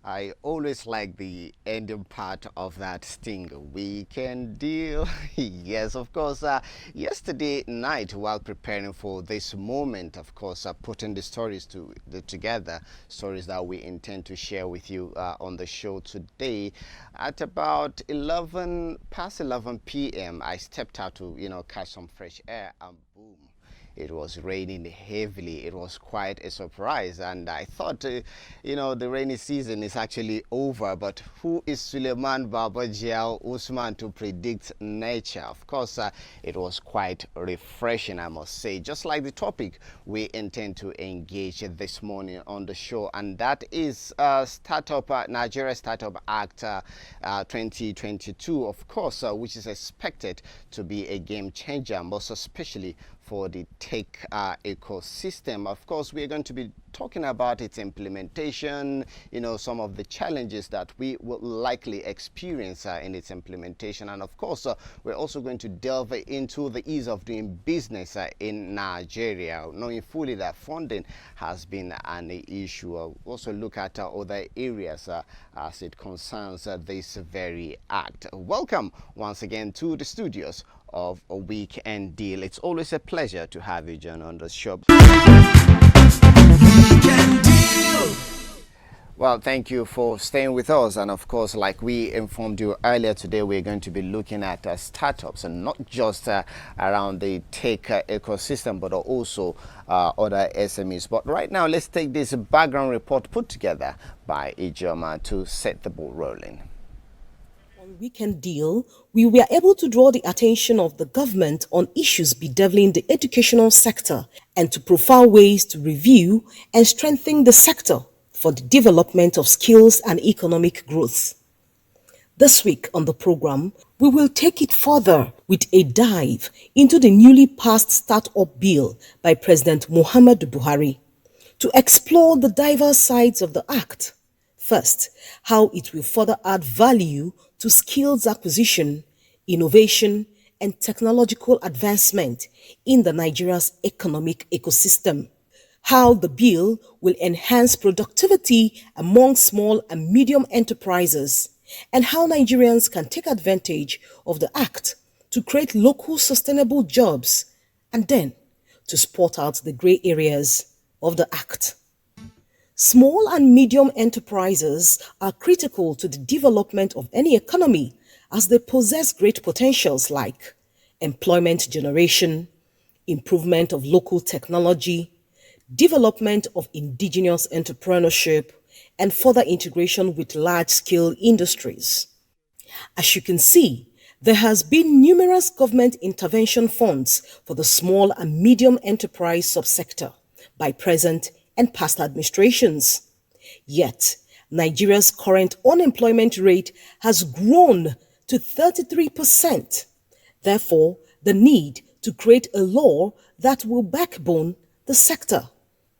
I always like the ending part of that sting. We can deal. Yes, of course. Yesterday night, while preparing for this moment, of course, putting the stories together, stories that we intend to share with you on the show today, at about 11 past 11 p.m., I stepped out to catch some fresh air, and boom. It was raining heavily. It was quite a surprise, and I thought, the rainy season is actually over. But who is Suleiman Babajiao Usman to predict nature? Of course, it was quite refreshing, I must say. Just like the topic we intend to engage this morning on the show, and that is Nigeria Startup Act 2022, of course, which is expected to be a game changer, most especially for the tech ecosystem. Of course, we are going to be talking about its implementation, some of the challenges that we will likely experience in its implementation. And of course, we're also going to delve into the ease of doing business in Nigeria, knowing fully that funding has been an issue. We'll also look at other areas as it concerns this very act. Welcome once again to the studios of A Weekend Deal. It's always a pleasure to have you, John, on the show. Well, thank you for staying with us. And of course, like we informed you earlier today, we're going to be looking at startups, and not just around the tech ecosystem, but also other SMEs. But right now, let's take this background report put together by Ijoma to set the ball rolling. Weekend Deal, we were able to draw the attention of the government on issues bedeviling the educational sector and to profile ways to review and strengthen the sector for the development of skills and economic growth. This week on the program, we will take it further with a dive into the newly passed Startup Bill by President Muhammadu Buhari to explore the diverse sides of the act. First, how it will further add value to skills acquisition, innovation, and technological advancement in the Nigeria's economic ecosystem. How the bill will enhance productivity among small and medium enterprises, and how Nigerians can take advantage of the act to create local sustainable jobs, and then to spot out the gray areas of the act. Small and medium enterprises are critical to the development of any economy as they possess great potentials like employment generation, improvement of local technology, development of indigenous entrepreneurship, and further integration with large-scale industries. As you can see, there has been numerous government intervention funds for the small and medium enterprise subsector by present and past administrations. Yet, Nigeria's current unemployment rate has grown to 33%. Therefore, the need to create a law that will backbone the sector.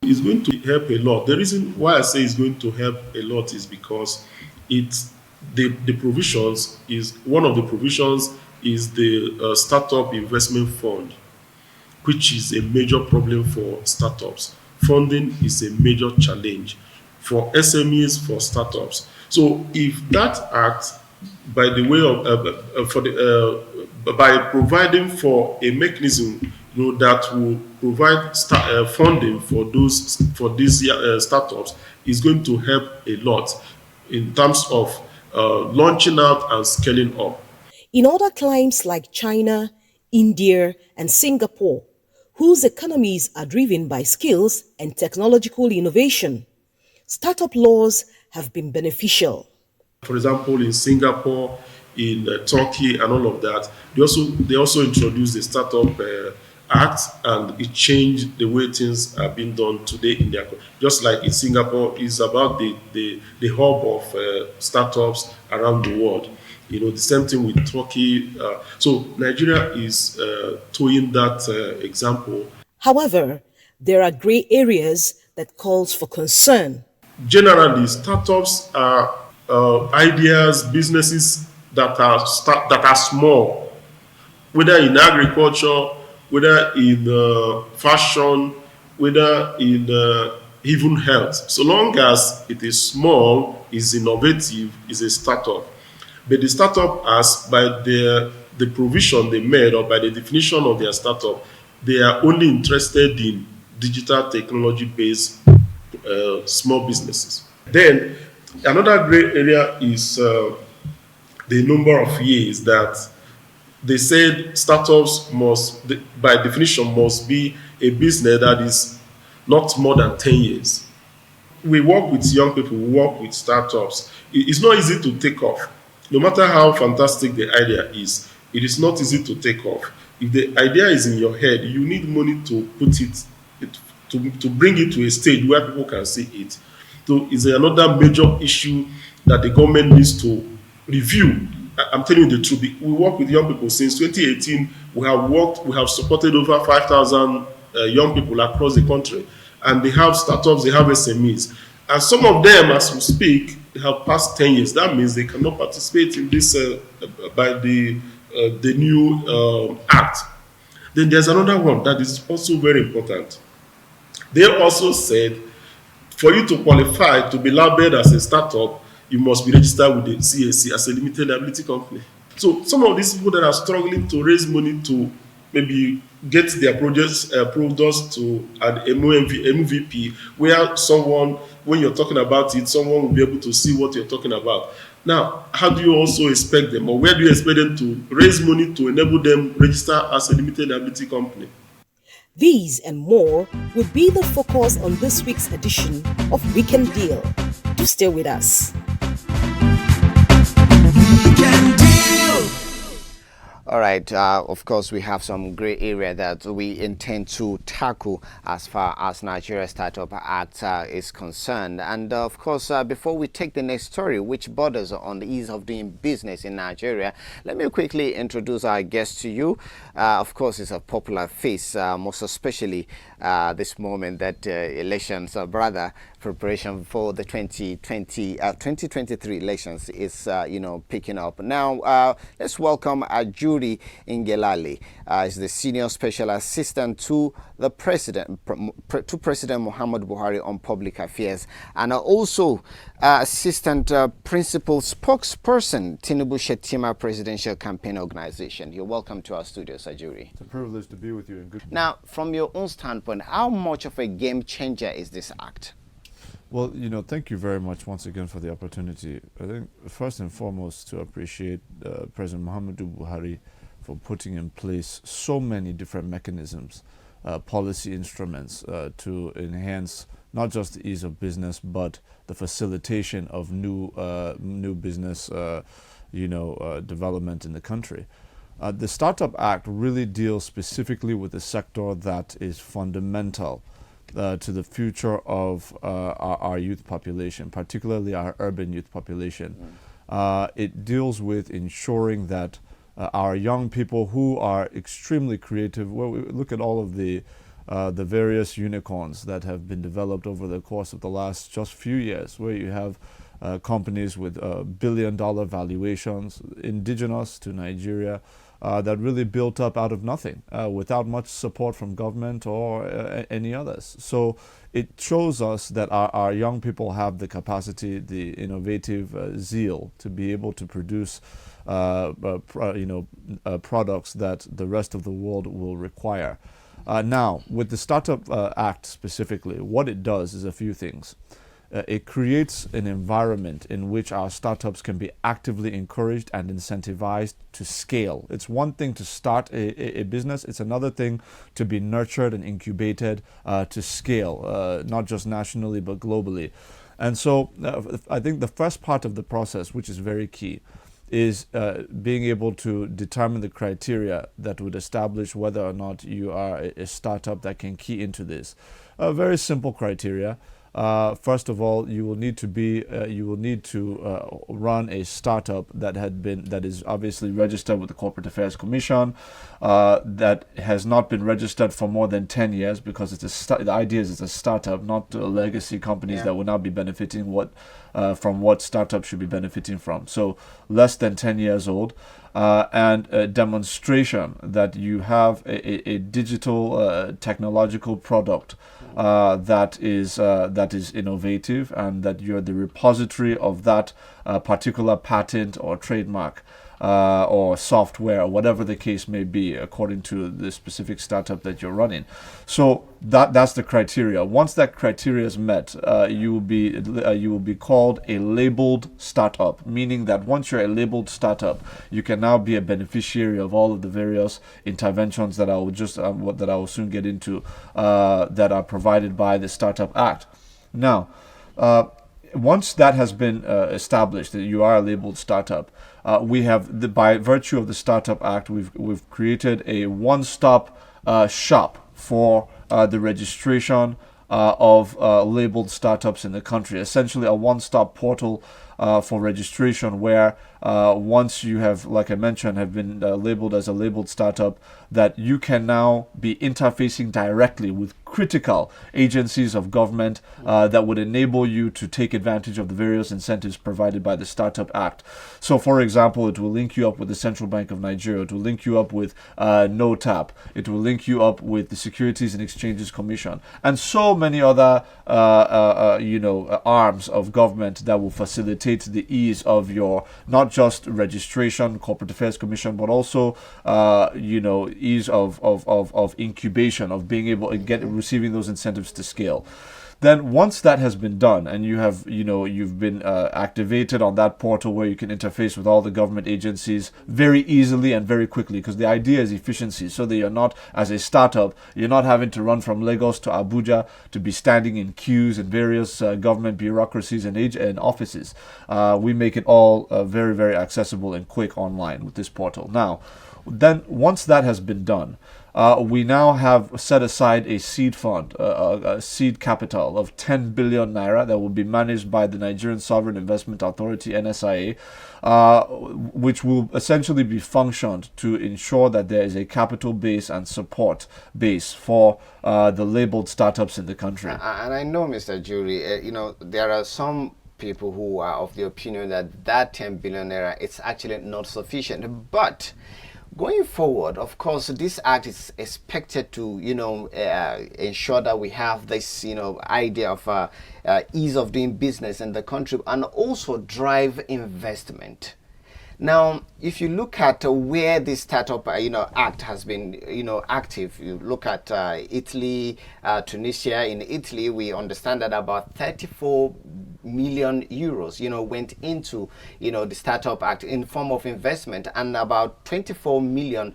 It's going to help a lot. The reason why I say it's going to help a lot is because the provisions is one of the provisions is the Startup Investment Fund, which is a major problem for startups. Funding is a major challenge for SMEs, for startups. So if that act, by the way of by providing for a mechanism that will provide funding for these startups, is going to help a lot in terms of launching out and scaling up. In other climes like China, India, and Singapore, whose economies are driven by skills and technological innovation, startup laws have been beneficial. For example, in Singapore, in Turkey, and all of that, they also introduced the Startup Act, and it changed the way things are being done today in their country. Just like in Singapore, it's about the hub of startups around the world. The same thing with Turkey. So Nigeria is towing that example. However, there are gray areas that calls for concern. Generally, startups are ideas, businesses that are small, whether in agriculture, whether in fashion, whether in even health. So long as it is small, is innovative, is a startup. But the startup, as by the provision they made or by the definition of their startup, they are only interested in digital technology based small businesses. Then another gray area is the number of years that they said startups must, by definition, must be a business that is not more than 10 years. We work with young people, we work with startups. It's not easy to take off. No matter how fantastic the idea is, it is not easy to take off. If the idea is in your head, you need money to put to bring it to a stage where people can see it. So it's another major issue that the government needs to review. I'm telling you the truth. We work with young people since 2018. We have supported over 5,000 young people across the country, and they have startups, they have SMEs, and some of them, as we speak, they have passed 10 years. That means they cannot participate in this by the new act. Then there's another one that is also very important. They also said, for you to qualify to be labeled as a startup, you must be registered with the CAC as a limited liability company. So some of these people that are struggling to raise money to maybe get their products to an MVP, where someone, when you're talking about it, someone will be able to see what you're talking about. Now, how do you also expect them, or where do you expect them to raise money to enable them register as a limited liability company? These and more will be the focus on this week's edition of Weekend Deal. Do stay with us. All right, of course, we have some gray area that we intend to tackle as far as Nigeria Startup Act is concerned. And of course, before we take the next story, which borders on the ease of doing business in Nigeria, let me quickly introduce our guest to you. Of course, it's a popular face, most especially this moment that elections, brother, preparation for the 2023 elections is, picking up. Now, let's welcome Ajuri Ngelale. Is the Senior Special Assistant to the President, President Muhammad Buhari on Public Affairs, and also Assistant Principal Spokesperson, Tinubu Shettima Presidential Campaign Organization. You're welcome to our studios, Ajuri. It's a privilege to be with you. Now, from your own standpoint, how much of a game changer is this act? Well, thank you very much once again for the opportunity. I think first and foremost to appreciate President Muhammadu Buhari for putting in place so many different mechanisms, policy instruments to enhance not just the ease of business, but the facilitation of new business, development in the country. The Startup Act really deals specifically with the sector that is fundamental to the future of our youth population, particularly our urban youth population. It deals with ensuring that our young people who are extremely creative, well, we look at all of the various unicorns that have been developed over the course of the last just few years, where you have companies with billion-dollar valuations, indigenous to Nigeria, that really built up out of nothing without much support from government or any others. So it shows us that our young people have the capacity, the innovative zeal to be able to produce products that the rest of the world will require. Now, with the Startup Act specifically, what it does is a few things. It creates an environment in which our startups can be actively encouraged and incentivized to scale. It's one thing to start a business, it's another thing to be nurtured and incubated to scale, not just nationally but globally. And so I think the first part of the process, which is very key, is being able to determine the criteria that would establish whether or not you are a startup that can key into this. Very simple criteria. First of all, you will need to run a startup that is obviously registered with the Corporate Affairs Commission, that has not been registered for more than 10 years, because the idea is it's a startup, not legacy companies that will not be benefiting from what startups should be benefiting from. So less than 10 years old. And a demonstration that you have a digital technological product that is innovative, and that you're the repository of that particular patent or trademark or software, or whatever the case may be, according to the specific startup that you're running. So that's the criteria. Once that criteria is met, you will be called a labeled startup, meaning that once you're a labeled startup, you can now be a beneficiary of all of the various interventions that I will soon get into, that are provided by the Startup Act. Now, once that has been established, that you are a labeled startup, we have, by virtue of the Startup Act, we've created a one-stop shop for the registration of labeled startups in the country. Essentially, a one-stop portal for registration, where once you have, like I mentioned, have been labeled as a labeled startup, that you can now be interfacing directly with critical agencies of government that would enable you to take advantage of the various incentives provided by the Startup Act. So, for example, it will link you up with the Central Bank of Nigeria, it will link you up with NOTAP, it will link you up with the Securities and Exchanges Commission, and so many other arms of government that will facilitate the ease of your, not just registration, Corporate Affairs Commission, but also ease of incubation, of being able to receiving those incentives to scale. Then once that has been done, and you've been activated on that portal where you can interface with all the government agencies very easily and very quickly, because the idea is efficiency, so that you're not, as a startup, you're not having to run from Lagos to Abuja to be standing in queues in various government bureaucracies and offices. We make it all very, very accessible and quick online with this portal. Now, then once that has been done, we now have set aside a seed fund, a seed capital of 10 billion naira that will be managed by the Nigerian Sovereign Investment Authority, NSIA, which will essentially be functioned to ensure that there is a capital base and support base for the labeled startups in the country. And I know, Mr. Jury, there are some people who are of the opinion that 10 billion naira is actually not sufficient, but going forward, of course, this act is expected to, ensure that we have this, idea of ease of doing business in the country, and also drive investment. Now, if you look at where this startup, act has been, active, you look at Italy, Tunisia. In Italy, we understand that about 34 million euros, went into, the Startup Act in form of investment, and about 24 million,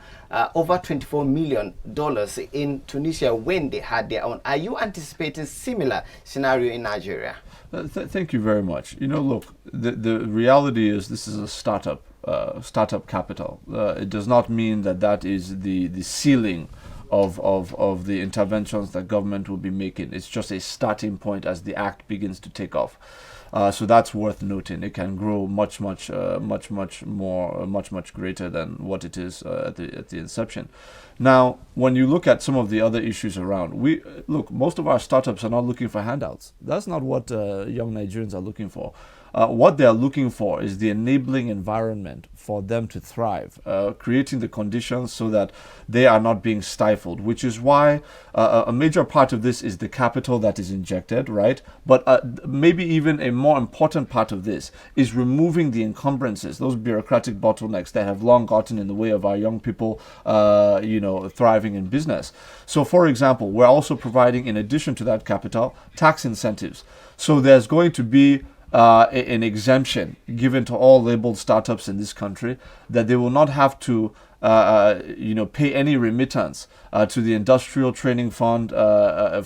over 24 million dollars in Tunisia when they had their own. Are you anticipating similar scenario in Nigeria? Thank you very much. Look, the reality is this is a startup capital. It does not mean that is the ceiling of the interventions that government will be making. It's just a starting point as the act begins to take off. So that's worth noting. It can grow much greater than what it is at the inception. Now, when you look at some of the other issues around, most of our startups are not looking for handouts. That's not what young Nigerians are looking for. What they are looking for is the enabling environment for them to thrive, creating the conditions so that they are not being stifled, which is why a major part of this is the capital that is injected, right? But maybe even a more important part of this is removing the encumbrances, those bureaucratic bottlenecks that have long gotten in the way of our young people, thriving in business. So, for example, we're also providing, in addition to that capital, tax incentives. So there's going to be an exemption given to all labeled startups in this country, that they will not have to pay any remittance to the Industrial Training Fund,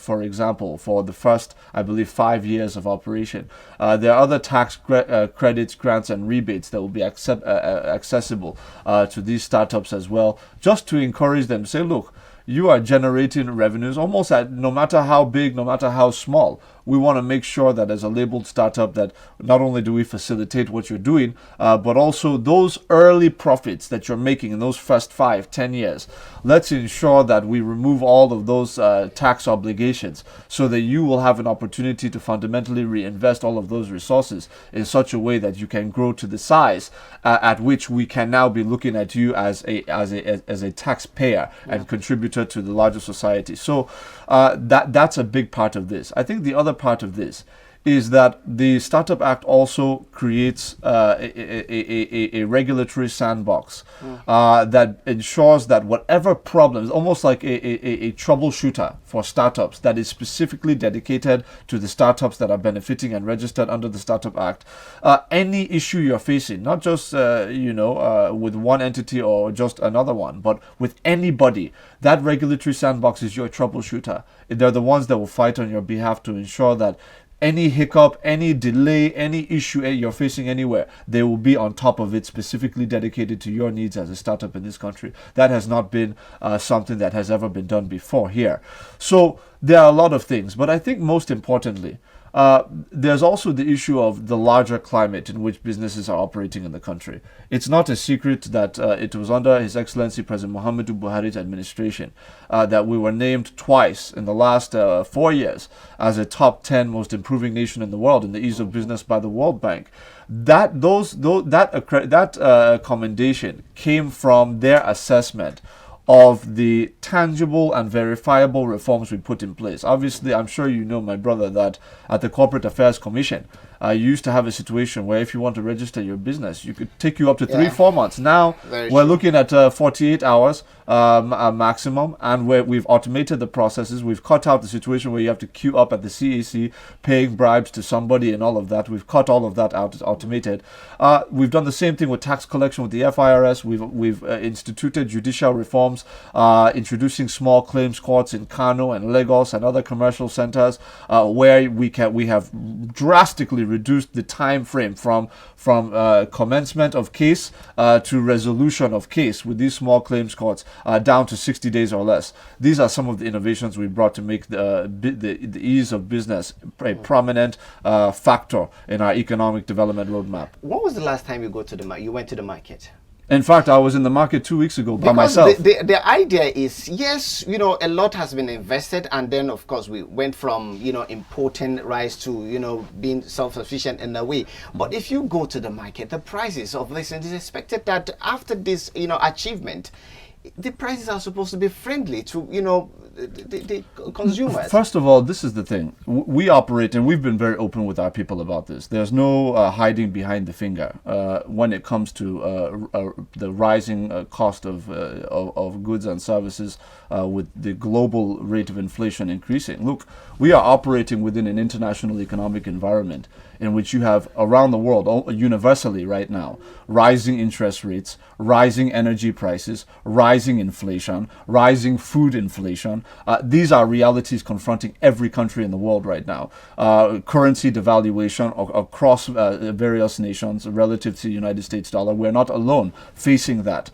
for example, for the first, I believe, 5 years of operation. There are other tax credits, grants, and rebates that will be accessible to these startups as well, just to encourage them to say, look, you are generating revenues almost at no matter how big, no matter how small. We want to make sure that as a labeled startup that not only do we facilitate what you're doing, but also those early profits that you're making in those first 5-10 years. Let's ensure that we remove all of those tax obligations so that you will have an opportunity to fundamentally reinvest all of those resources in such a way that you can grow to the size at which we can now be looking at you as a taxpayer and contributor to the larger society. So that's a big part of this. I think the other part of this is that the Startup Act also creates a regulatory sandbox that ensures that whatever problems, almost like a troubleshooter for startups that is specifically dedicated to the startups that are benefiting and registered under the Startup Act, any issue you're facing, not just with one entity or just another one, but with anybody, that regulatory sandbox is your troubleshooter. They're the ones that will fight on your behalf to ensure that any hiccup, any delay, any issue you're facing anywhere, they will be on top of it, specifically dedicated to your needs as a startup in this country. That has not been something that has ever been done before here. So there are a lot of things, but I think most importantly, there's also the issue of the larger climate in which businesses are operating in the country. It's not a secret that it was under His Excellency President Muhammadu Buhari's administration that we were named twice in the last 4 years as a top 10 most improving nation in the world in the ease of business by the World Bank. That commendation came from their assessment of the tangible and verifiable reforms we put in place. Obviously, I'm sure you know, my brother, that at the Corporate Affairs Commission, you used to have a situation where if you want to register your business, you could take you up to 3-4 months. Now, we're looking at 48 hours maximum, and we've automated the processes. We've cut out the situation where you have to queue up at the CAC, paying bribes to somebody and all of that. We've cut all of that out. It's automated. We've done the same thing with tax collection with the FIRS. We've instituted judicial reforms, introducing small claims courts in Kano and Lagos and other commercial centers, where we have drastically reduced the time frame from commencement of case to resolution of case with these small claims courts down to 60 days or less. These are some of the innovations we brought to make the ease of business a prominent factor in our economic development roadmap. When was the last time you went to the market? In fact, I was in the market 2 weeks ago by myself. The idea is, yes, a lot has been invested, and then of course we went from importing rice to being self-sufficient in a way. But if you go to the market, the prices of this, it is expected that after this achievement, the prices are supposed to be friendly to the consumers. First of all, this is the thing. We operate, and we've been very open with our people about this. There's no hiding behind the finger when it comes to the rising cost of goods and services with the global rate of inflation increasing. Look, we are operating within an international economic environment in which you have around the world, universally right now, rising interest rates, rising energy prices, rising inflation, rising food inflation. These are realities confronting every country in the world right now. Currency devaluation across various nations relative to the United States dollar. We're not alone facing that.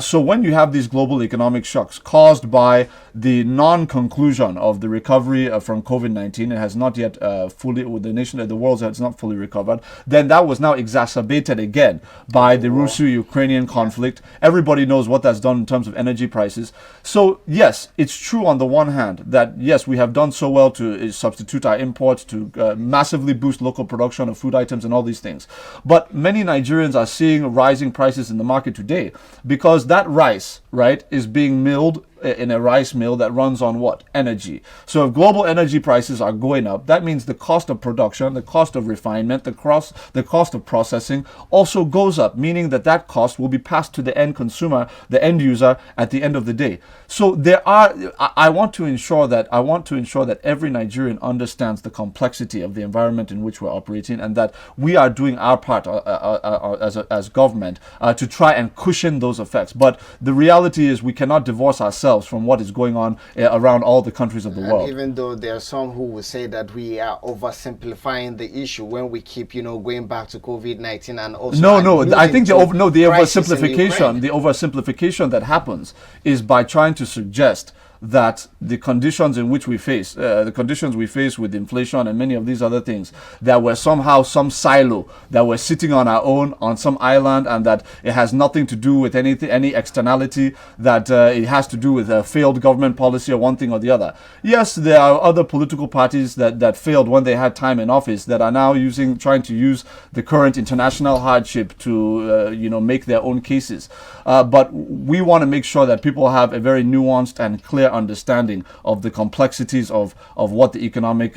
So when you have these global economic shocks caused by the non-conclusion of the recovery from COVID-19, it has not yet the world has not fully recovered, then that was now exacerbated again by the Russo-Ukrainian conflict. Everybody knows what that's done in terms of energy prices. So yes, it's true on the one hand that yes, we have done so well to substitute our imports, to massively boost local production of food items and all these things. But many Nigerians are seeing rising prices in the market today because that rice, right, is being milled in a rice mill that runs on what? Energy. So if global energy prices are going up, that means the cost of production, the cost of refinement, the cost of processing also goes up, meaning that cost will be passed to the end consumer, the end user at the end of the day. So I want to ensure that every Nigerian understands the complexity of the environment in which we're operating, and that we are doing our part as government to try and cushion those effects. But the reality is we cannot divorce ourselves from what is going on around all the countries of the world. Even though there are some who will say that we are oversimplifying the issue when we keep, going back to COVID-19 and also I think the oversimplification that happens is by trying to suggest that the conditions in which we face, the conditions we face with inflation and many of these other things, that we're somehow some silo, that we're sitting on our own on some island, and that it has nothing to do with any externality, that it has to do with a failed government policy or one thing or the other. Yes, there are other political parties that failed when they had time in office that are now trying to use the current international hardship to make their own cases. But we want to make sure that people have a very nuanced and clear understanding of the complexities of what the economic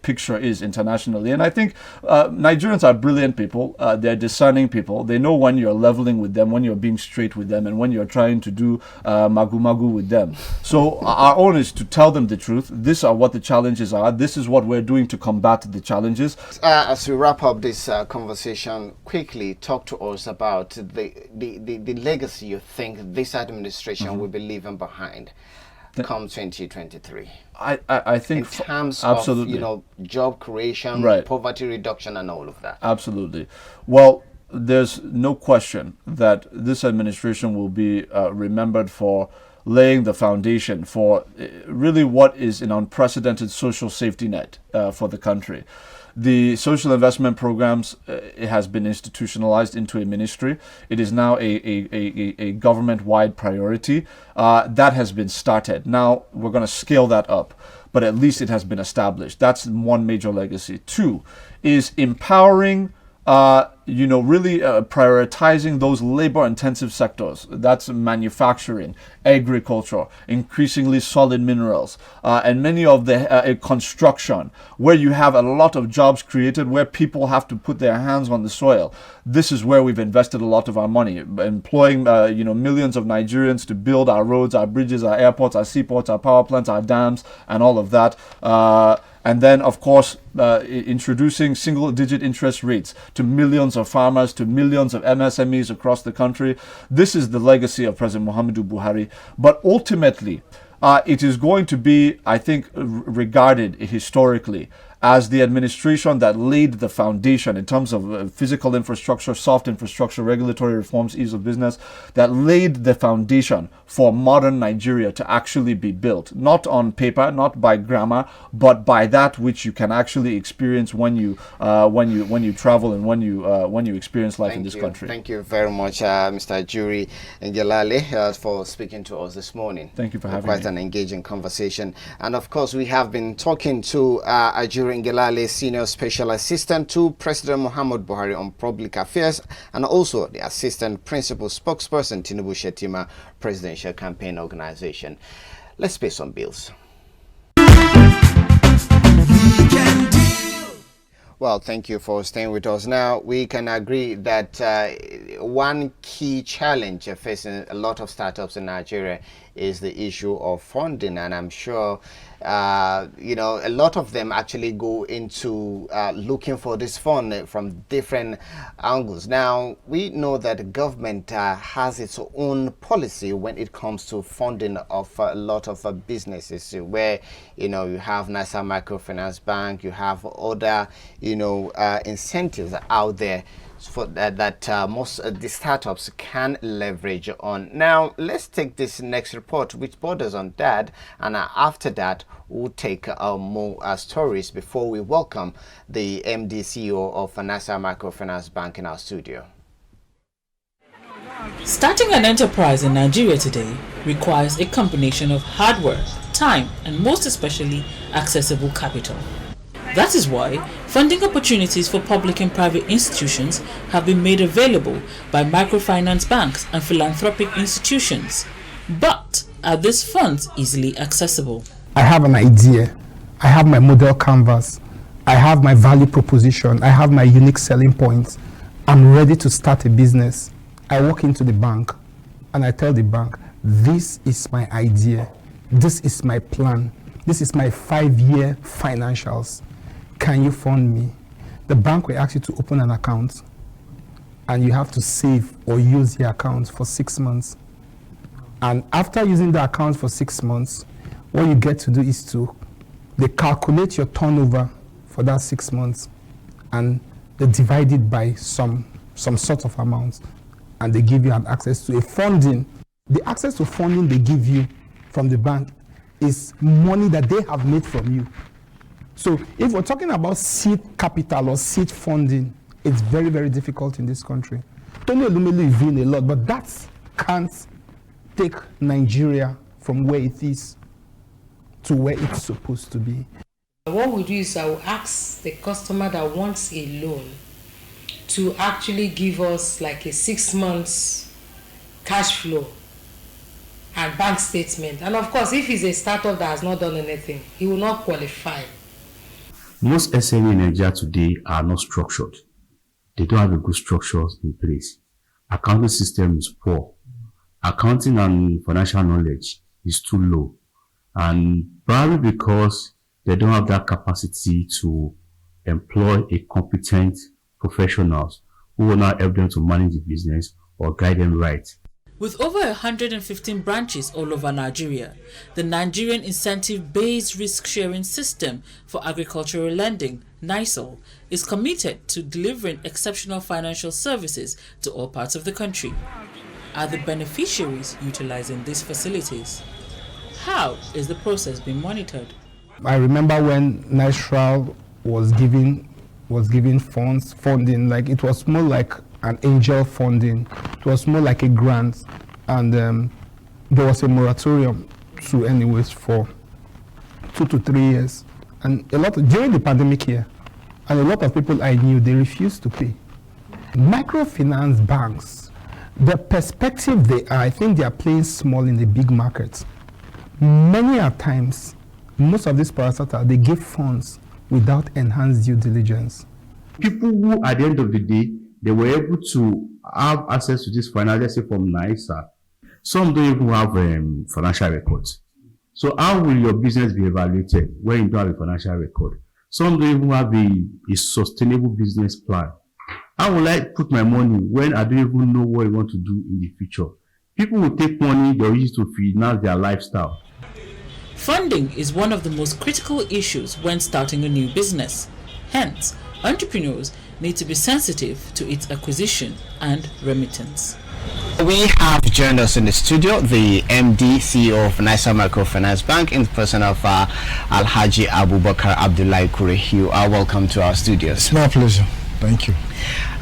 picture is internationally. And I think Nigerians are brilliant people. They're discerning people. They know when you're leveling with them, when you're being straight with them, and when you're trying to do magu-magu with them. So our own is to tell them the truth. These are what the challenges are. This is what we're doing to combat the challenges. As we wrap up this conversation, quickly talk to us about the legacy you think this administration will be leaving behind come 2023. I think in terms absolutely. of job creation, right, poverty reduction, and all of that. Absolutely. Well, there's no question that this administration will be remembered for laying the foundation for really what is an unprecedented social safety net for the country. The social investment programs, it has been institutionalized into a ministry. It is now a government-wide priority. That has been started. Now we're going to scale that up, but at least it has been established. That's one major legacy. Two is empowering really prioritizing those labor-intensive sectors. That's manufacturing, agriculture, increasingly solid minerals, and many of the construction, where you have a lot of jobs created, where people have to put their hands on the soil. This is where we've invested a lot of our money, employing millions of Nigerians to build our roads, our bridges, our airports, our seaports, our power plants, our dams, and all of that. And then, of course, introducing single-digit interest rates to millions of farmers, to millions of MSMEs across the country. This is the legacy of President Muhammadu Buhari. But ultimately, it is going to be, I think, regarded historically as the administration that laid the foundation in terms of physical infrastructure, soft infrastructure, regulatory reforms, ease of business, that laid the foundation for modern Nigeria to actually be built, not on paper, not by grammar, but by that which you can actually experience when you travel and when you experience life in this country. Thank you very much, Mr. Ajuri Ngelale, for speaking to us this morning. Thank you for having me. Quite an engaging conversation. And of course, we have been talking to Ajuri Ngelale, Senior Special Assistant to President Muhammad Buhari on Public Affairs, and also the Assistant Principal Spokesperson, Tinubu Shetima Presidential Campaign Organization. Let's pay some bills. Well, thank you for staying with us. Now, we can agree that one key challenge facing a lot of startups in Nigeria is the issue of funding, and I'm sure a lot of them actually go into looking for this fund from different angles. Now, we know that the government has its own policy when it comes to funding of a lot of businesses, where you have NASA Microfinance Bank, you have other incentives out there for that most the startups can leverage on. Now, let's take this next report, which borders on that, and after that, we'll take more stories before we welcome the MD CEO of NASA Microfinance Bank in our studio. Starting an enterprise in Nigeria today requires a combination of hard work, time, and most especially accessible capital. That is why funding opportunities for public and private institutions have been made available by microfinance banks and philanthropic institutions. But Are these funds easily accessible? I have an idea. I have my model canvas. I have my value proposition. I have my unique selling points. I'm ready to start a business. I walk into the bank and I tell the bank, this is my idea. This is my plan. This is my 5-year financials. Can you fund me? The bank will ask you to open an account and you have to save or use the account for 6 months. And after using the account for 6 months, what you get to do is they calculate your turnover for that 6 months and they divide it by some sort of amount and they give you an access to a funding. The access to funding they give you from the bank is money that they have made from you. So if we're talking about seed capital or seed funding, it's very, very difficult in this country. Tony Elumelu is doing a lot, but that can't take Nigeria from where it is to where it's supposed to be. What we do is I will ask the customer that wants a loan to actually give us like a 6 months cash flow and bank statement. And of course, if he's a startup that has not done anything, he will not qualify. Most SME in Nigeria today are not structured. They don't have a good structures in place. Accounting system is poor. Accounting and financial knowledge is too low. And probably because they don't have that capacity to employ a competent professionals who will now help them to manage the business or guide them right. With over 115 branches all over Nigeria, the Nigerian Incentive-Based Risk-Sharing System for Agricultural Lending, NISAL, is committed to delivering exceptional financial services to all parts of the country. Are the beneficiaries utilizing these facilities? How is the process being monitored? I remember when NISAL was giving funding, like it was more like an angel funding. It was more like a grant, and there was a moratorium to anyways for 2 to 3 years. And during the pandemic year, and a lot of people I knew, they refused to pay. Microfinance banks, the perspective I think they are playing small in the big markets. Many a times, most of these parastatals, they give funds without enhanced due diligence. People who, at the end of the day, they were able to have access to this finance, let's say from NISA. Some don't even have financial records. So how will your business be evaluated when you don't have a financial record? Some don't even have a sustainable business plan. How will I put my money when I don't even know what I want to do in the future? People will take money they use to finance their lifestyle. Funding is one of the most critical issues when starting a new business. Hence, entrepreneurs need to be sensitive to its acquisition and remittance. We have joined us in the studio the MD, CEO of NISA Microfinance Bank in the person of Alhaji Abubakar Abdullahi Kurehiu. Welcome to our studios. It's my pleasure. Thank you.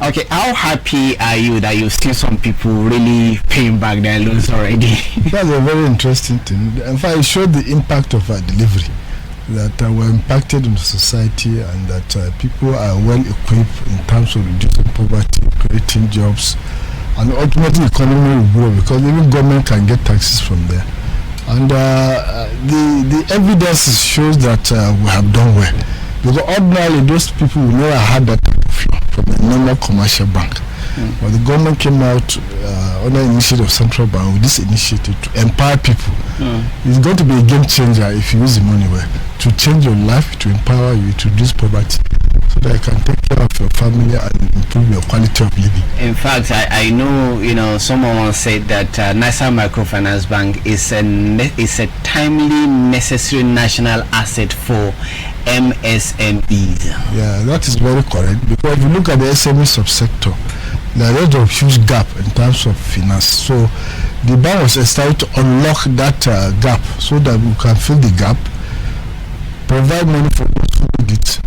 Okay, how happy are you that you've seen some people really paying back their loans already? That's a very interesting thing. In fact, it showed the impact of our delivery, that we're impacted on the society and that people are well equipped in terms of reducing poverty, creating jobs, and ultimately the economy will grow because even government can get taxes from there. And the evidence shows that we have done well. Because ordinarily those people will never had that type of loan from a normal commercial bank. But the government came out under initiative of Central Bank with this initiative to empower people. It's going to be a game changer if you use the money well, to change your life, to empower you, to reduce poverty, so that you can take care of your family and improve your quality of living. In fact, I know, someone once said that NISA Microfinance Bank is a timely, necessary national asset for MSMEs. Yeah, that is very correct, because if you look at the SME subsector, there is a huge gap in terms of finance. So the bank was established to unlock that gap so that we can fill the gap, provide money for those who need it,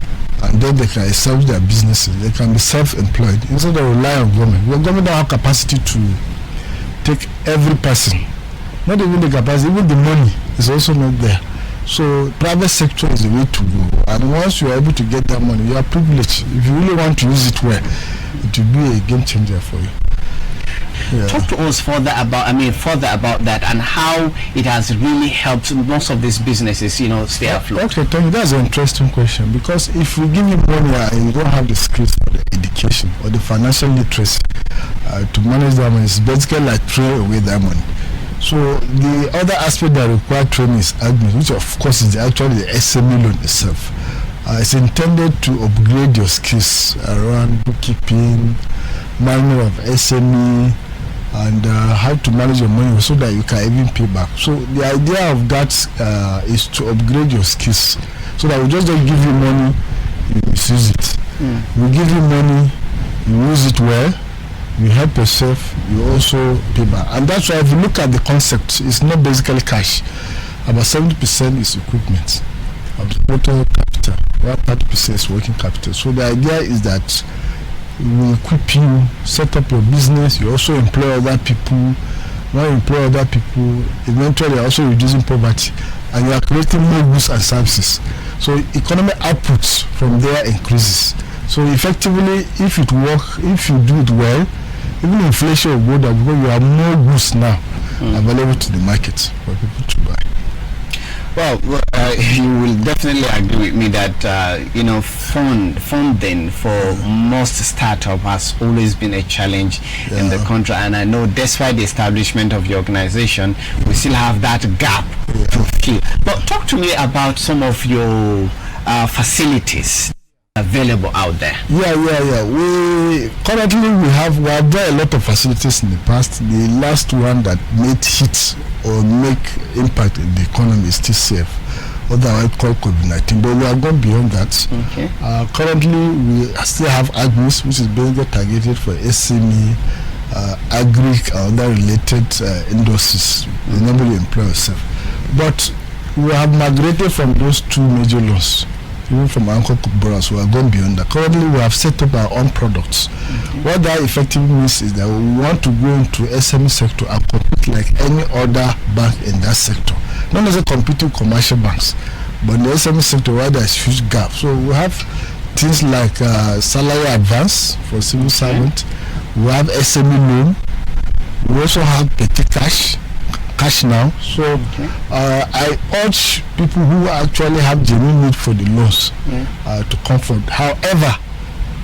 and then they can establish their businesses. They can be self-employed instead of relying on government. The government don't have capacity to take every person. Not even the capacity, even the money is also not there. So private sector is the way to go. And once you are able to get that money, you are privileged. If you really want to use it well, it will be a game changer for you. Talk to us further about that and how it has really helped most of these businesses, stay afloat. Okay, thank you. That's an interesting question, because if we give you money and you don't have the skills for the education or the financial literacy to manage that money, it's basically like throwing away that money. So the other aspect that requires training is admin, which of course is actually the SME loan itself. It's intended to upgrade your skills around bookkeeping, management of SME, and how to manage your money so that you can even pay back. So the idea of that is to upgrade your skills, so that we just don't give you money, you misuse it. We give you money, you use it well, you help yourself, you also pay back. And that's why if you look at the concept, it's not basically cash. About 70% is equipment, about total capital, about 30% is working capital. So the idea is that we equip you, set up your business, you also employ other people. When you employ other people, eventually also reducing poverty, and you are creating more goods and services. So economic outputs from there increases. So effectively, if it works, if you do it well, even inflation will go down because you have more goods now available to the market for people to buy. Well, you will definitely agree with me that funding for most startup has always been a challenge in the country, and I know despite the establishment of your organization, we still have that gap to fill. But talk to me about some of your facilities available out there. We currently have done a lot of facilities in the past. The last one that made hit or make impact in the economy is still safe, otherwise called COVID-19. But we have gone beyond that. Okay. Currently, we still have AGMIS, which is basically targeted for SME, agri, and other related industries. They normally employ yourself. But we have migrated from those two major laws. Even from Uncle Brothers, we are going beyond that. Currently, we have set up our own products. What that effectively means is that we want to go into SME sector and compete like any other bank in that sector. Not necessarily compete with commercial banks, but in the SME sector where there is huge gap. So we have things like salary advance for civil servant. We have SME loan. We also have petty cash now. So I urge people who actually have genuine need for the loans to comfort. However,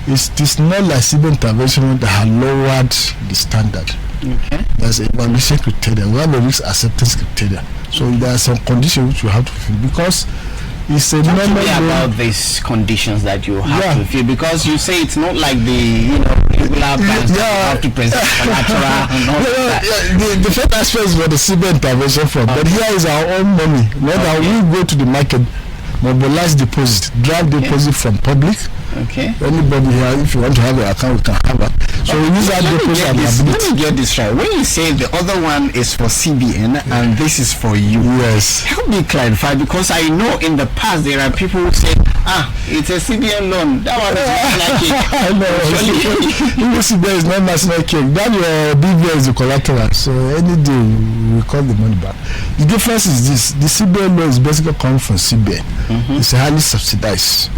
it is not like civil intervention that have lowered the standard. There's a evaluation criteria. We have a risk acceptance criteria. So there are some conditions which you have to fulfill, because it's a normal about these conditions that you have to fulfill, because you say it's not like the regular banks that have to present collateral and all that. The first aspect is for the civil intervention fund, but here is our own money. Whether we go to the market, mobilize deposit, drive deposit from public. Anybody here, if you want to have an account, we can have it. So we use our deposit. Let me get this right. When you say the other one is for CBN and this is for you, help me clarify, because I know in the past there are people who say, it's a CBN loan. That one is national cake. No, CBN is not national cake. That your BVN is the collateral. So any day we call the money back. The difference is this: the CBN loan is basically coming from CBN. It's highly subsidized.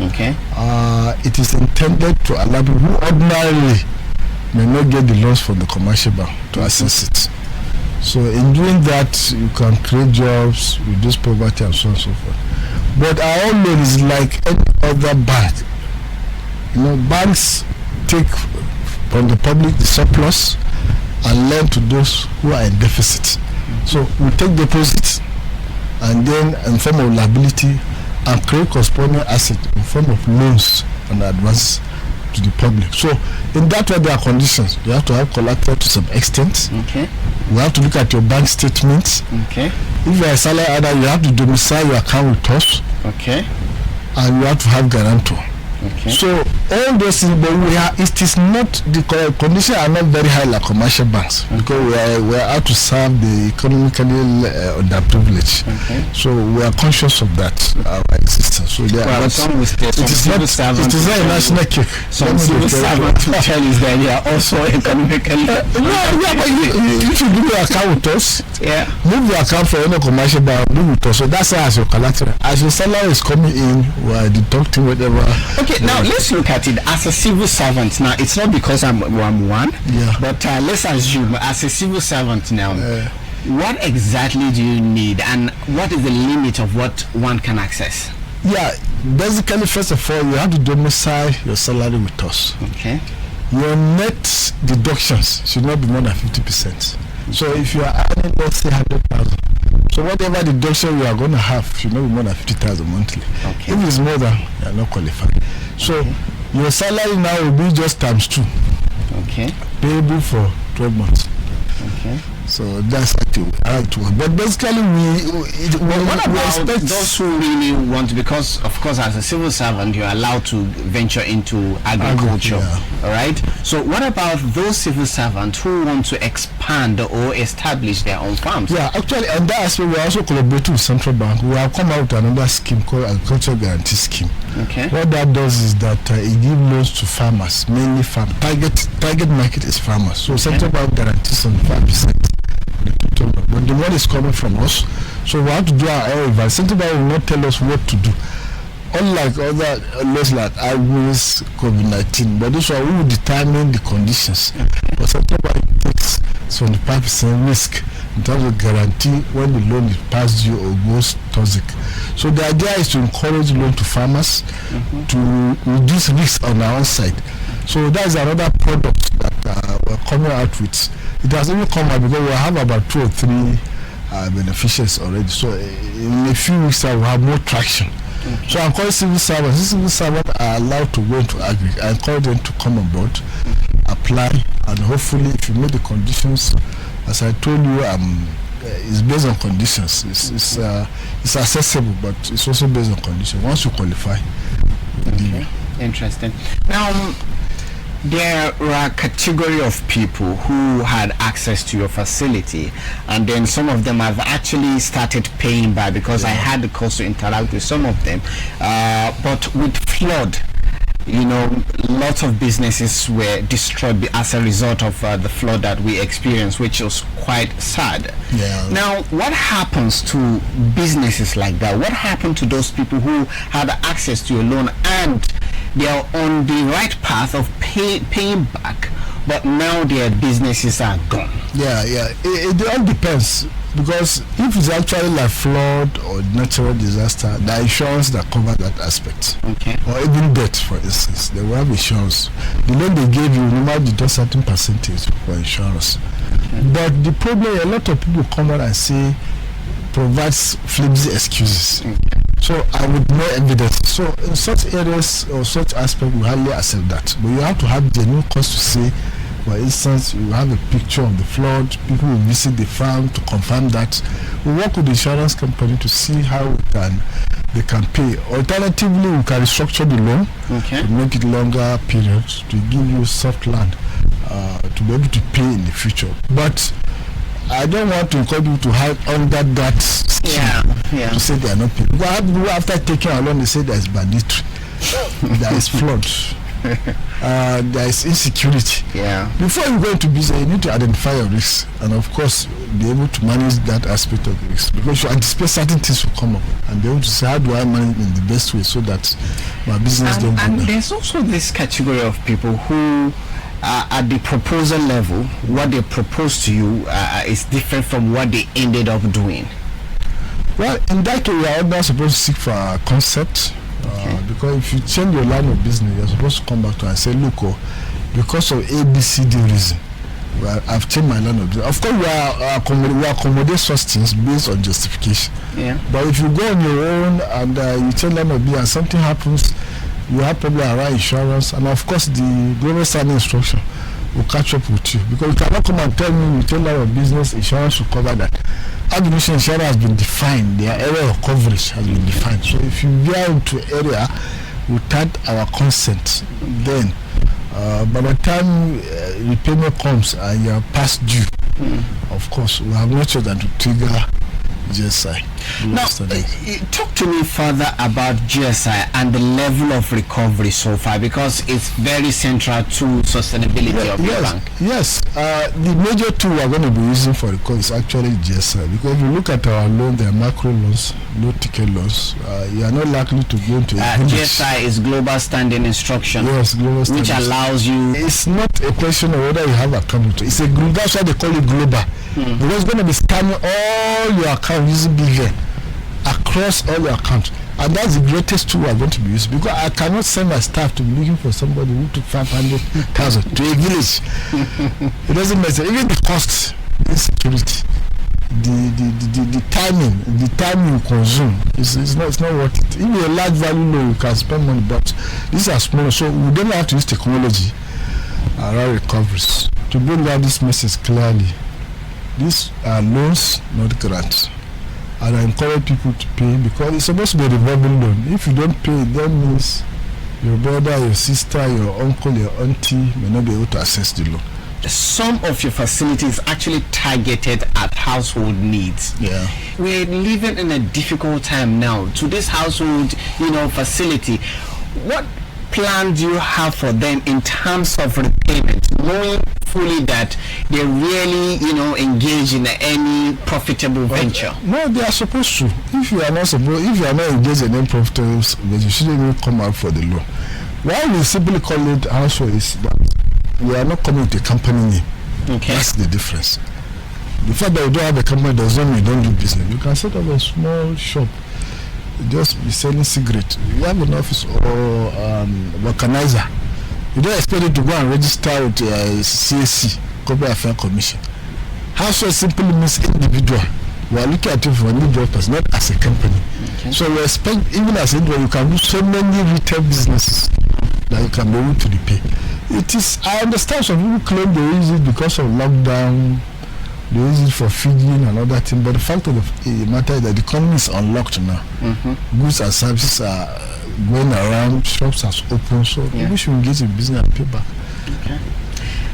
It is intended to allow people who ordinarily may not get the loans from the commercial bank to access it. So in doing that, you can create jobs, reduce poverty, and so on and so forth. But our own loan is like any other bank. Banks take from the public the surplus and lend to those who are in deficit. So we take deposits and then in form of liability and create corresponding asset in form of loans and advance to the public. So in that way, there are conditions. You have to have collateral to some extent. We have to look at your bank statements. If you are a salary earner, you have to domicile your account with us. And you have to have guarantor. So all those things, but it is not, the conditions are not very high like commercial banks, because we are out to serve the economically underprivileged. So we are conscious of that, our existence. So it is not a national cake. Some civil servants will tell you that they are also economically but if you do your account with us, move your account for any commercial bank, move with us. So that's as your collateral. As your salary is coming in, we are deducting whatever. Okay, now let's look at it as a civil servant. Now, it's not because I'm one, but let's assume as a civil servant now, what exactly do you need, and what is the limit of what one can access? Yeah, basically, first of all, you have to domicile your salary with us. Okay. Your net deductions should not be more than 50%. So if you are earning, let's say 100,000, so whatever deduction you are going to have should not be more than 50,000 monthly. Okay. If it's more than, you are not qualified. So your salary now will be just times 2. Okay. Payable for 12 months. Okay. So that's how it works. But basically, what about those who really want, because of course as a civil servant you're allowed to venture into agriculture, all right? So what about those civil servants who want to expand or establish their own farms? Yeah, actually, on that aspect, we are also collaborating with Central Bank. We have come out with another scheme called Agricultural Guarantee Scheme. Okay. What that does is that it gives loans to farmers, mainly target market is farmers. So Central Bank guarantees on 5%. But the money is coming from us, so we have to do our own advice. Central Bank will not tell us what to do. Unlike other laws like IWS, COVID-19, but this one we will determine the conditions. But Central Bank takes 75% risk in terms of guarantee when the loan is past due or goes toxic. So the idea is to encourage loan to farmers to reduce risk on our own side. So that is another product that we're coming out with. It has even come out because we have about 2 or 3 beneficiaries already. So in a few weeks I will have more traction. So I encourage civil servants. These civil servants are allowed to go into agri. I encourage them to come on board, apply, and hopefully if you meet the conditions, as I told you, it's based on conditions. It's accessible, but it's also based on conditions. Once you qualify. Okay. Interesting. Now, there are a category of people who had access to your facility, and then some of them have actually started paying back, because I had the cause to interact with some of them. But with flood, you know, lots of businesses were destroyed as a result of the flood that we experienced, which was quite sad. Yeah. Now, what happens to businesses like that? What happened to those people who had access to your loan and they are on the right path of paying back, but now their businesses are gone? It all depends, because if it's actually like flood or natural disaster, the insurance that covers that aspect, or even death, for instance, they will have insurance. The loan they gave you, no matter deduct certain percentage for insurance. But the problem, a lot of people come out and say provides flimsy excuses. So I would know evidence. So in such areas or such aspects, we hardly accept that. But you have to have genuine cause to say. For instance, you have a picture of the flood. People will visit the farm to confirm that. We work with the insurance company to see how they can pay. Alternatively, we can restructure the loan to make it longer periods to give you soft land to be able to pay in the future. But I don't want to encourage you to hide under that scheme to say they are not paying. But after taking a loan, they say there is banditry, there is flood, there is insecurity. Before you go into business, you need to identify your risks and, of course, be able to manage that aspect of risk, because you anticipate certain things will come up and be able to say, how do I manage in the best way so that my business don't go down. And there's also this category of people who at the proposal level, what they propose to you is different from what they ended up doing. Well, in that case, we are not supposed to seek for a concept, because if you change your line of business, you're supposed to come back to and say, look, because of ABCD reason, well, I've changed my line of business. Of course, we accommodate such things based on justification. But if you go on your own and you change line of business and something happens, you have probably around insurance, and of course the global standing instruction will catch up with you, because you cannot come and tell me you tell line of business insurance will cover that. Agriculture insurance has been defined, their area of coverage has been defined. So if you veer into area without our consent, then by the time repayment comes and you are past due, of course we have no choice than to trigger GSI. Now, talk to me further about GSI and the level of recovery so far, because it's very central to sustainability of your bank. Yes, the major tool we're going to be using for recovery is actually GSI, because if you look at our loan, they are macro loans, low ticket loans. You are not likely to go into GSI is Global Standing Instruction, yes, global standing, which allows you. It's not a question of whether you have account. It's a global. That's why they call it global. Because it's going to be scanning all your accounts using BVN across all your accounts, and that's the greatest tool we're going to be using, because I cannot send my staff to be looking for somebody who took 500,000 to a village. It doesn't matter. Even the costs, insecurity, the time you consume it's not worth it. Even a large value loan, you can spend money, but these are small, so we don't have to use technology around recoveries to bring out this message clearly. These are loans, not grants. And I encourage people to pay, because it's supposed to be a revolving loan. If you don't pay, that means your brother, your sister, your uncle, your auntie may not be able to access the loan. Some of your facilities actually targeted at household needs. Yeah. We're living in a difficult time now. To this household, facility, what plan do you have for them in terms of repayment, knowing fully that they really, engage in any profitable venture? No, they are supposed to. If you are not engaged in any profitable venture, you shouldn't even come out for the loan. Why we simply call it household is that we are not coming with a company name. Okay. That's the difference. The fact that you don't have a company does not mean you don't do business. You can set up a small shop, just be selling cigarettes. You have an office or vulcanizer. You don't expect it to go and register with CAC, Corporate Affairs Commission. Household simply means individual. We are looking at it for an individual person, not as a company. Okay. So we expect, even as an individual, you can do so many retail businesses that you can be able to repay. I understand some people claim they use it because of lockdown, they use it for feeding and other things, but the fact of the matter is that the economy is unlocked now. Goods and services are going around, shops are open, so people should engage in business and pay back. Okay.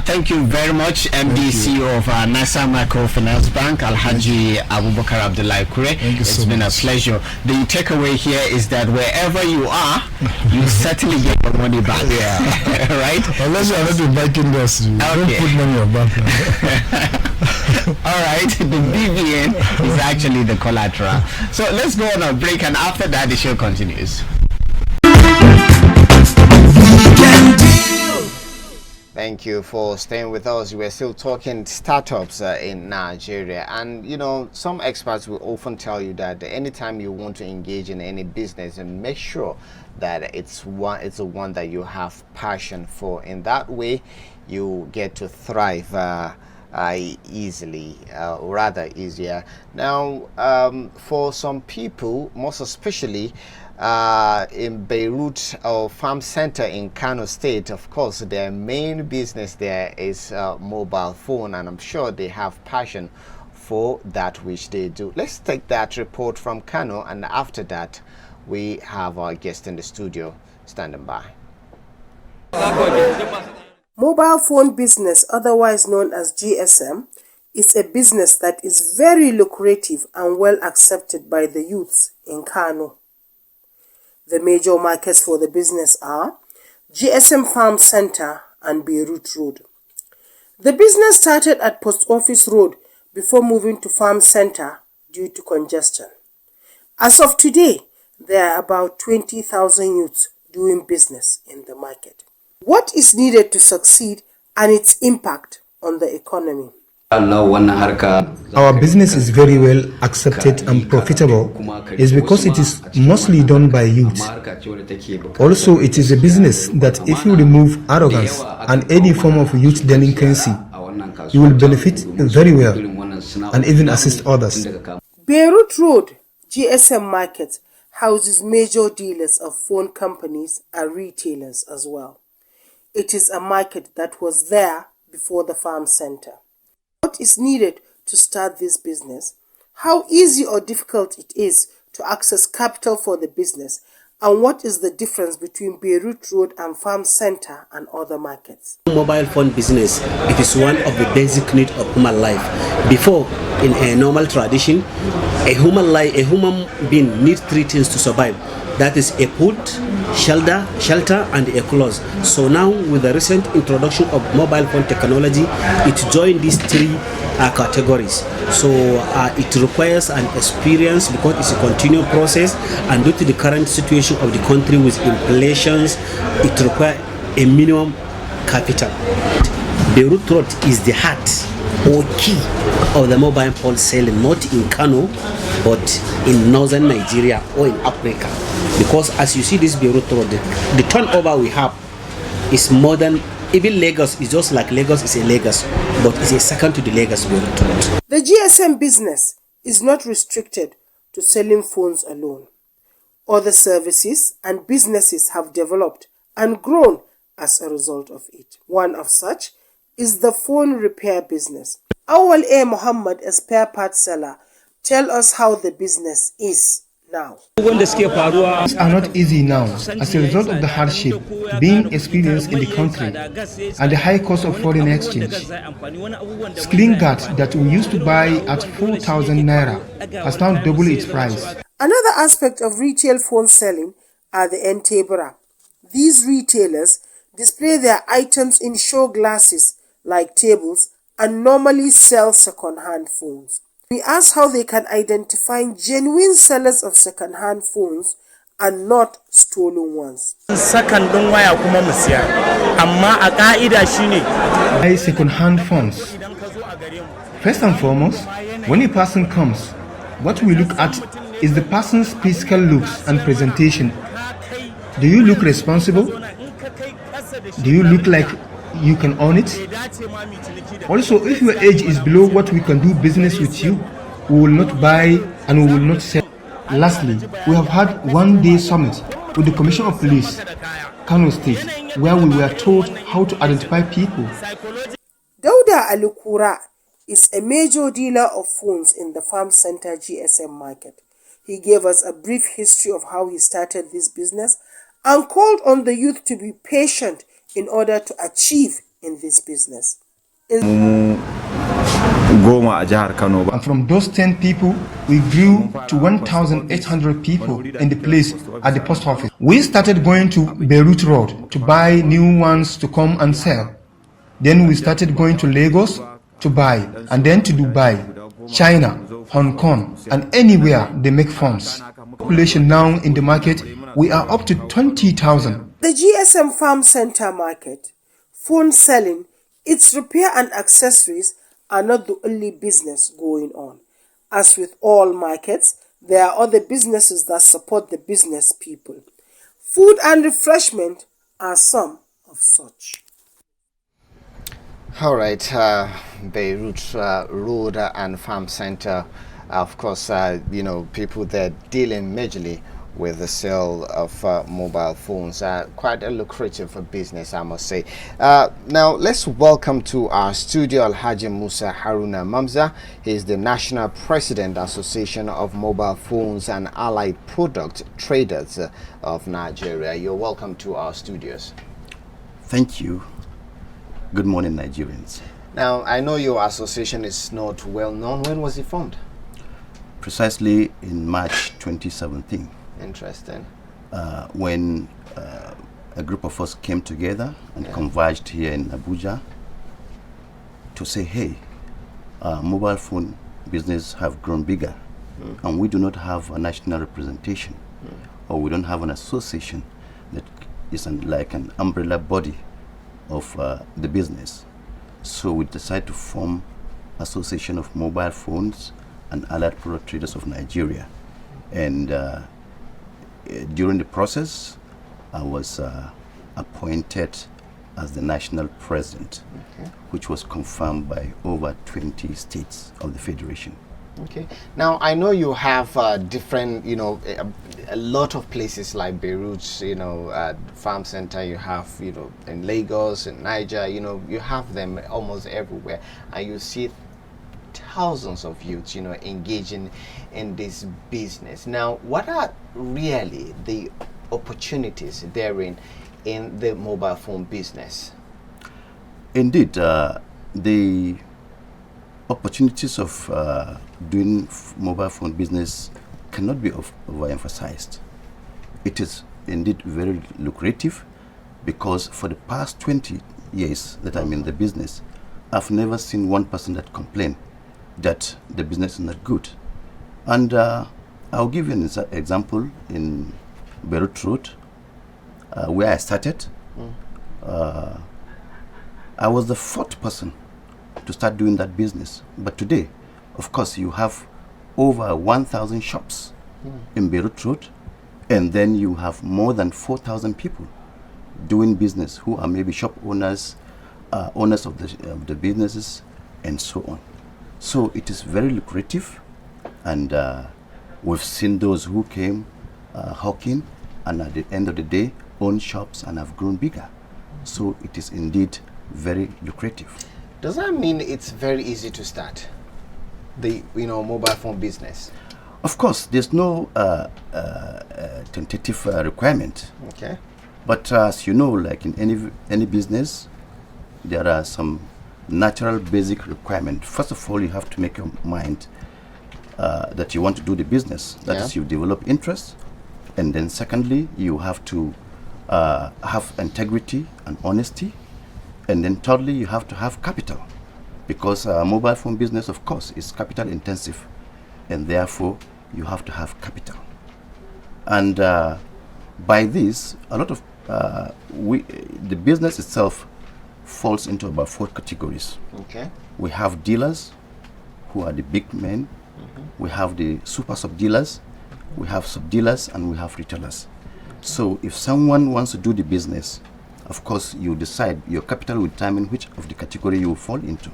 Thank you very much, MD CEO of Nasa Microfinance Bank, Alhaji Abubakar Abdullahi Kure. It's been a pleasure. The takeaway here is that wherever you are, you certainly get your money back. Right? Unless you are not inviting us, don't put money in your bank. All right, the BVN is actually the collateral. So let's go on a break, and after that, the show continues. Thank you for staying with us. We're still talking startups in Nigeria, and some experts will often tell you that anytime you want to engage in any business, and make sure that it's the one that you have passion for. In that way, you get to thrive easily, rather easier. Now, for some people, most especially in Beirut or Farm Center in Kano State, of course, their main business there is mobile phone, and I'm sure they have passion for that which they do. Let's take that report from Kano, and after that, we have our guest in the studio standing by. Mobile phone business, otherwise known as GSM, is a business that is very lucrative and well accepted by the youths in Kano. The major markets for the business are GSM Farm Center and Beirut Road. The business started at Post Office Road before moving to Farm Center due to congestion. As of today, there are about 20,000 youths doing business in the market. What is needed to succeed and its impact on the economy? Our business is very well accepted and profitable is because it is mostly done by youth. Also, it is a business that if you remove arrogance and any form of youth delinquency, you will benefit very well and even assist others. Beirut Road GSM Market houses major dealers of phone companies and retailers as well. It is a market that was there before the farm center. What is needed to start this business? How easy or difficult it is to access capital for the business? And what is the difference between Beirut Road and Farm Center and other markets? Mobile phone business, it is one of the basic needs of human life. Before, in a normal tradition, A human being needs three things to survive. That is a food, shelter, and a clothes. So now, with the recent introduction of mobile phone technology, it joined these three categories. So it requires an experience because it's a continual process, and due to the current situation of the country with inflations, it requires a minimum capital. Beirut Road is the heart or key of the mobile phone selling, not in Kano, but in northern Nigeria or in Africa. Because as you see this Beirut Road, the turnover we have is more than, even Lagos is just like Lagos is a Lagos, but it's a second to the Lagos Beirut Road. The GSM business is not restricted to selling phones alone. Other services and businesses have developed and grown as a result of it. One of such is the phone repair business. Awal A. Muhammad, a spare part seller, tell us how the business is now. Things are not easy now as a result of the hardship being experienced in the country and the high cost of foreign exchange. Screen guards that we used to buy at 4,000 naira has now doubled its price. Another aspect of retail phone selling are the NTA Programme. These retailers display their items in show glasses like tables and normally sell second-hand phones. We ask how they can identify genuine sellers of second-hand phones and not stolen ones. Buy second-hand phones. First and foremost, when a person comes, what we look at is the person's physical looks and presentation. Do you look responsible? Do you look like you can own it? Also, if your age is below what we can do business with you, we will not buy and we will not sell. Lastly, we have had one-day summit with the Commission of Police, Kano State, where we were told how to identify people. Dauda Alukura is a major dealer of phones in the Farm Center GSM market. He gave us a brief history of how he started this business and called on the youth to be patient in order to achieve in this business. And from those 10 people, we grew to 1,800 people in the place at the post office. We started going to Beirut Road to buy new ones to come and sell. Then we started going to Lagos to buy, and then to Dubai, China, Hong Kong, and anywhere they make phones. Population now in the market, we are up to 20,000. The GSM Farm Center market, phone selling, its repair and accessories are not the only business going on. As with all markets, there are other businesses that support the business people. Food and refreshment are some of such. All right, Beirut Road and Farm Center, of course, people there dealing majorly with the sale of mobile phones. Quite a lucrative business, I must say. Now, let's welcome to our studio Alhaji Musa Haruna Mamza. He is the National President, Association of Mobile Phones and Allied Product Traders of Nigeria. You're welcome to our studios. Thank you. Good morning, Nigerians. Now, I know your association is not well known. When was it formed? Precisely in March 2017. Interesting. When a group of us came together and converged here in Abuja to say, hey, mobile phone business have grown bigger, and we do not have a national representation, or we don't have an association that is like an umbrella body of the business. So we decided to form Association of Mobile Phones and Allied Product Traders of Nigeria. And during the process, I was appointed as the national president, which was confirmed by over 20 states of the federation. Okay. Now, I know you have different, a lot of places like Beirut, Farm Center, you have, in Lagos, in Niger, you have them almost everywhere. And you see thousands of youths, engaging in this business. Now, what are really the opportunities therein in the mobile phone business? Indeed, the opportunities of doing mobile phone business cannot be overemphasized. It is indeed very lucrative, because for the past 20 years that I'm in the business, I've never seen one person that complained that the business is not good. And I'll give you an example in Beirut Road, where I started. I was the fourth person to start doing that business. But today, of course, you have over 1,000 shops in Beirut Road, and then you have more than 4,000 people doing business who are maybe shop owners, owners of the businesses, and so on. So it is very lucrative, and we've seen those who came hawking, and at the end of the day, own shops and have grown bigger. So it is indeed very lucrative. Does that mean it's very easy to start the mobile phone business? Of course, there's no tentative requirement. Okay. But as you know, like in any business, there are some natural basic requirements. First of all, you have to make your mind that you want to do the business. That is, you develop interest. And then secondly, you have to have integrity and honesty. And then thirdly, you have to have capital, because mobile phone business, of course, is capital intensive, and therefore you have to have capital. And by this, a lot of the business itself falls into about 4 categories. Okay. We have dealers, who are the big men. We have the super sub dealers. We have sub dealers, and we have retailers. So if someone wants to do the business, of course, you decide, your capital will determine which of the category you will fall into.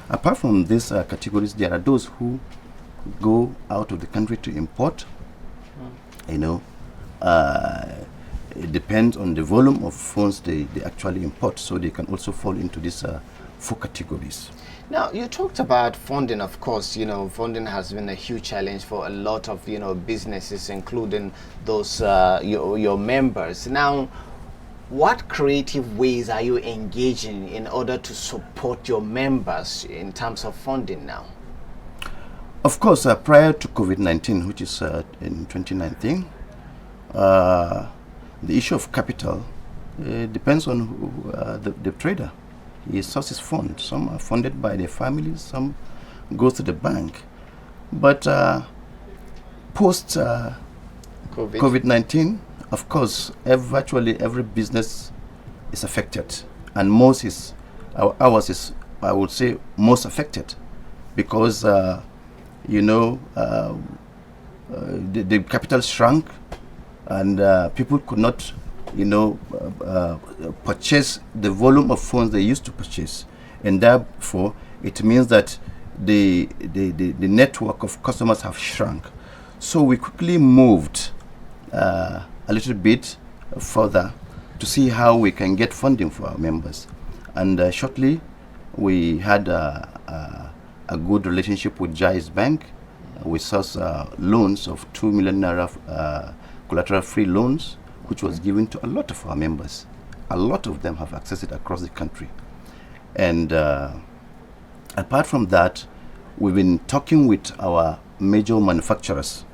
Apart from these categories, there are those who go out of the country to import. It depends on the volume of phones they actually import, so they can also fall into these 4 categories. Now, you talked about funding. Of course, funding has been a huge challenge for a lot of businesses, including those your members. Now, what creative ways are you engaging in order to support your members in terms of funding now? Of course, prior to COVID-19, which is in 2019, the issue of capital depends on the trader. He sources funds. Some are funded by their families, some go to the bank. But post COVID-19, of course, virtually every business is affected, and ours is, I would say, most affected, because the capital shrunk, and people could not, purchase the volume of phones they used to purchase, and therefore it means that the network of customers have shrunk. So we quickly moved a little bit further to see how we can get funding for our members, and shortly we had a good relationship with Jais Bank. We sourced loans of 2 million naira collateral-free loans, which was given to a lot of our members. A lot of them have accessed it across the country. And apart from that, we've been talking with our major manufacturers.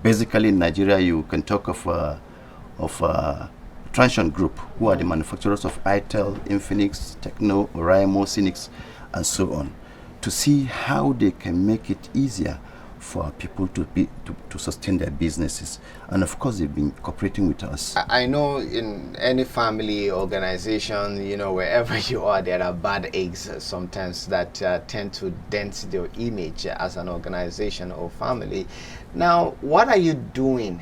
Basically, in Nigeria, you can talk of Transsion Group, who are the manufacturers of Itel, Infinix, Techno, Oraimo, Cynix, and so on, to see how they can make it easier for people to sustain their businesses. And of course, they've been cooperating with us. I know in any family organization, wherever you are, there are bad eggs sometimes that tend to dent their image as an organization or family. Now, what are you doing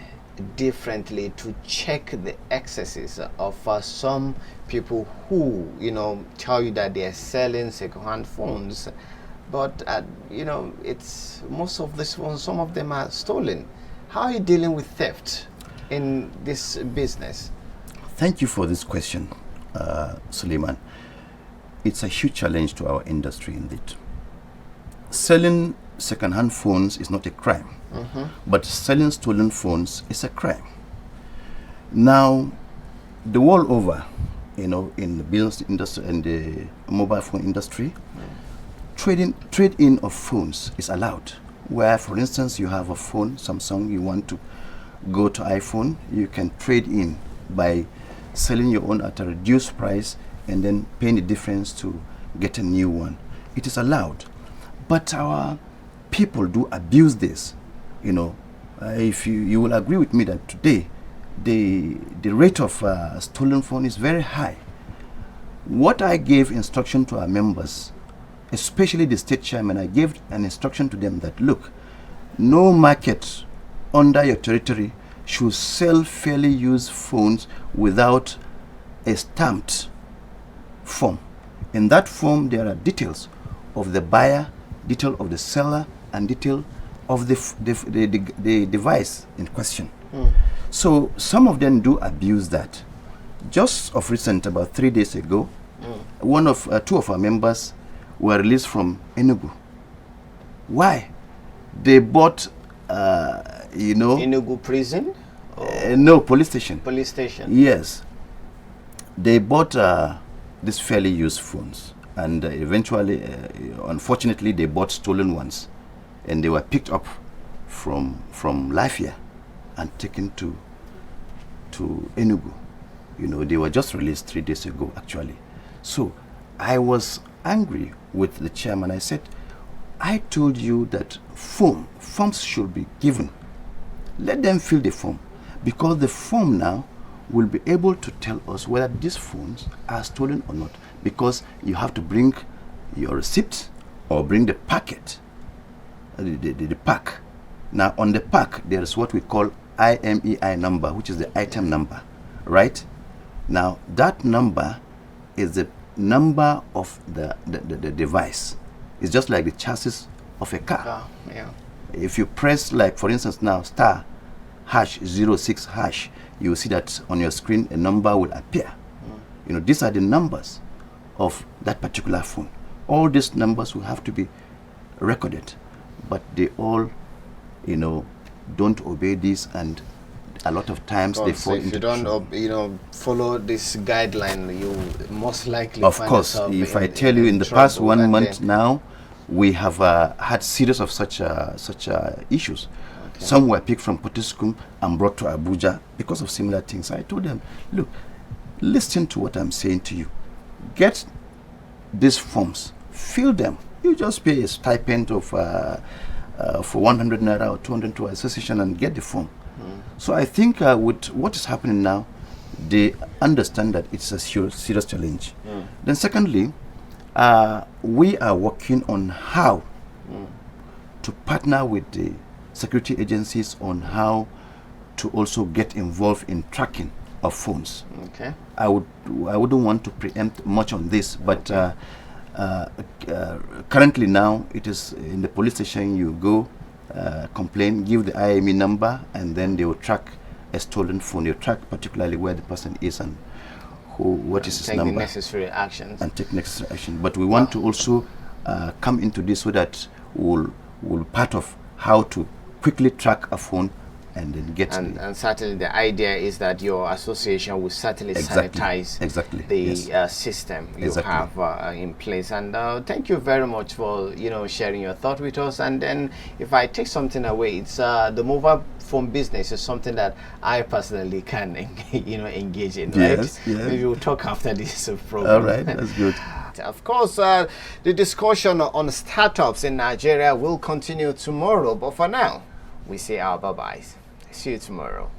differently to check the excesses of some people who, tell you that they're selling second-hand phones, but it's most of these phones, some of them are stolen. How are you dealing with theft in this business? Thank you for this question, Suleiman. It's a huge challenge to our industry indeed. Selling second-hand phones is not a crime, but selling stolen phones is a crime. Now, the world over, in the business industry and the mobile phone industry, trade-in of phones is allowed. Where, for instance, you have a phone, Samsung, you want to go to iPhone, you can trade in by selling your own at a reduced price and then paying the difference to get a new one. It is allowed. But our people do abuse this. If you will agree with me that today the rate of stolen phone is very high. What I gave instruction to our members, especially the state chairman, I gave an instruction to them that, look, no market under your territory should sell fairly used phones without a stamped form. In that form, there are details of the buyer, detail of the seller, and detail of the device in question. So some of them do abuse that. Just of recent, about 3 days ago, two of our members were released from Enugu. Why? They bought, Enugu prison? No, police station. Police station. Yes. They bought these fairly used phones, and eventually, unfortunately, they bought stolen ones, and they were picked up from Lafia and taken to Enugu. They were just released 3 days ago, actually. So I was angry with the chairman. I said, I told you that forms should be given. Let them fill the form, because the form now will be able to tell us whether these phones are stolen or not, because you have to bring your receipt or bring the packet, the pack. Now on the pack there is what we call IMEI number, which is the item number, right? Now that number is the number of the device. It's just like the chassis of a car. Yeah. If you press, like for instance now, star #06#, you will see that on your screen a number will appear. These are the numbers of that particular phone. All these numbers will have to be recorded, but they all don't obey this, and a lot of times they fall into. If you don't follow this guideline, you most likely of find course, yourself if I tell you, in the past 1 month now, we have had series of such issues. Okay. Some were picked from Potiskum and brought to Abuja because of similar things. I told them, look, listen to what I'm saying to you. Get these forms, fill them. You just pay a stipend of for 100 naira or 200 to association and get the form. So I think with what is happening now, they understand that it's a serious challenge. Then secondly, we are working on how to partner with the security agencies on how to also get involved in tracking of phones. Okay. I wouldn't want to preempt much on this, but currently now it is in the police station. You go, complain, give the IME number, and then they will track a stolen phone. They will track particularly where the person is and what is his number. Take the necessary actions. And take necessary action. But we want to also come into this so that we'll part of how to quickly track a phone and then get and certainly the idea is that your association will certainly sanitize the system you have in place. And thank you very much for sharing your thought with us. And then if I take something away, it's the mobile phone business is something that I personally can engage in. Yes, right? yes. Maybe we'll talk after this program. All right, that's good. Of course, the discussion on startups in Nigeria will continue tomorrow, but for now we say our bye-byes. See you tomorrow.